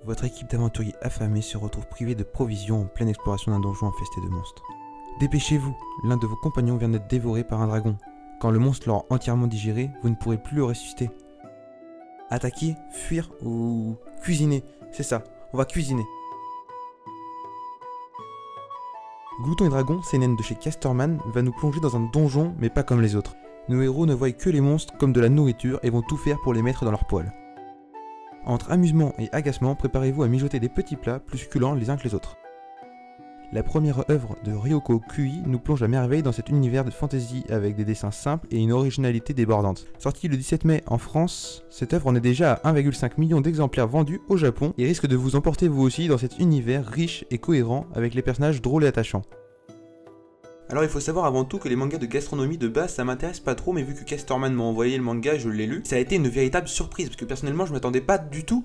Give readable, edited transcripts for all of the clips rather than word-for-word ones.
Votre équipe d'aventuriers affamés se retrouve privée de provisions en pleine exploration d'un donjon infesté de monstres. Dépêchez-vous, l'un de vos compagnons vient d'être dévoré par un dragon. Quand le monstre l'aura entièrement digéré, vous ne pourrez plus le ressusciter. Attaquer, fuir ou cuisiner, c'est ça, on va cuisiner. Glouton et Dragon, CNN de chez Casterman, va nous plonger dans un donjon, mais pas comme les autres. Nos héros ne voient que les monstres comme de la nourriture et vont tout faire pour les mettre dans leur poêle. Entre amusement et agacement, préparez-vous à mijoter des petits plats plus succulents les uns que les autres. La première œuvre de Ryoko Kui nous plonge à merveille dans cet univers de fantasy avec des dessins simples et une originalité débordante. Sortie le 17 mai en France, cette œuvre en est déjà à 1,5 million d'exemplaires vendus au Japon et risque de vous emporter vous aussi dans cet univers riche et cohérent avec les personnages drôles et attachants. Alors il faut savoir avant tout que les mangas de gastronomie de base ça m'intéresse pas trop, mais vu que Casterman m'a envoyé le manga, je l'ai lu, ça a été une véritable surprise parce que personnellement je m'attendais pas du tout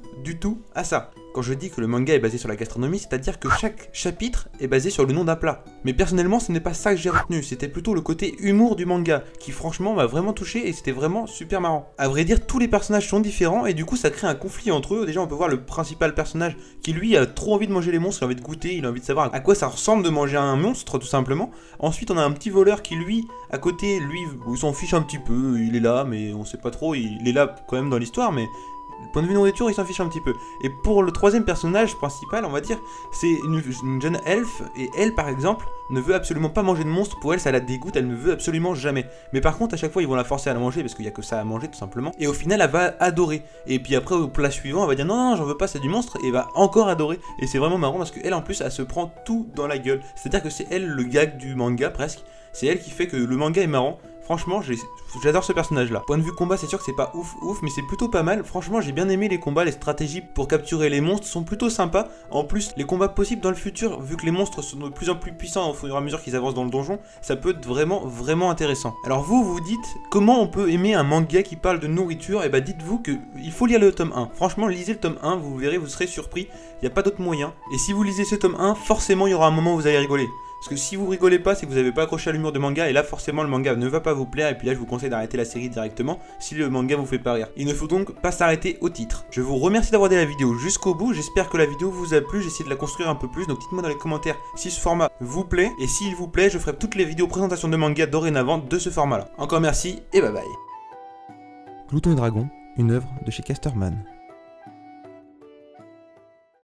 à ça. Quand je dis que le manga est basé sur la gastronomie, c'est-à-dire que chaque chapitre est basé sur le nom d'un plat. Mais personnellement ce n'est pas ça que j'ai retenu, c'était plutôt le côté humour du manga qui franchement m'a vraiment touché et c'était vraiment super marrant. A vrai dire tous les personnages sont différents et du coup ça crée un conflit entre eux. Déjà on peut voir le principal personnage qui lui a trop envie de manger les monstres, il a envie de goûter, il a envie de savoir à quoi ça ressemble de manger un monstre tout simplement. Ensuite on a un petit voleur qui lui, à côté, lui, il s'en fiche un petit peu, il est là mais on sait pas trop, il est là quand même dans l'histoire mais... Du point de vue nourriture, il s'en fiche un petit peu. Et pour le troisième personnage principal, on va dire, c'est une jeune elfe, et elle, par exemple, ne veut absolument pas manger de monstre. Pour elle, ça la dégoûte, elle ne veut absolument jamais. Mais par contre, à chaque fois, ils vont la forcer à la manger, parce qu'il n'y a que ça à manger, tout simplement. Et au final, elle va adorer. Et puis après, au plat suivant, elle va dire non, j'en veux pas, c'est du monstre, et elle va encore adorer. Et c'est vraiment marrant, parce qu'elle, en plus, elle se prend tout dans la gueule. C'est-à-dire que c'est elle le gag du manga, presque. C'est elle qui fait que le manga est marrant. Franchement, j'adore ce personnage-là. Point de vue combat, c'est sûr que c'est pas ouf, mais c'est plutôt pas mal. Franchement, j'ai bien aimé les combats, les stratégies pour capturer les monstres sont plutôt sympas. En plus, les combats possibles dans le futur, vu que les monstres sont de plus en plus puissants au fur et à mesure qu'ils avancent dans le donjon, ça peut être vraiment intéressant. Alors vous dites, comment on peut aimer un manga qui parle de nourriture? Et bah dites-vous qu'il faut lire le tome 1. Franchement, lisez le tome 1, vous verrez, vous serez surpris. Il n'y a pas d'autre moyen. Et si vous lisez ce tome 1, forcément, il y aura un moment où vous allez rigoler. Parce que si vous rigolez pas, c'est que vous n'avez pas accroché à l'humour de manga, et là forcément le manga ne va pas vous plaire, et puis là je vous conseille d'arrêter la série directement si le manga vous fait pas rire. Il ne faut donc pas s'arrêter au titre. Je vous remercie d'avoir regardé la vidéo jusqu'au bout, j'espère que la vidéo vous a plu, j'ai essayé de la construire un peu plus, donc dites-moi dans les commentaires si ce format vous plaît, et s'il vous plaît, je ferai toutes les vidéos présentations de manga dorénavant de ce format là. Encore merci, et bye bye. Glouton et Dragon, une œuvre de chez Casterman.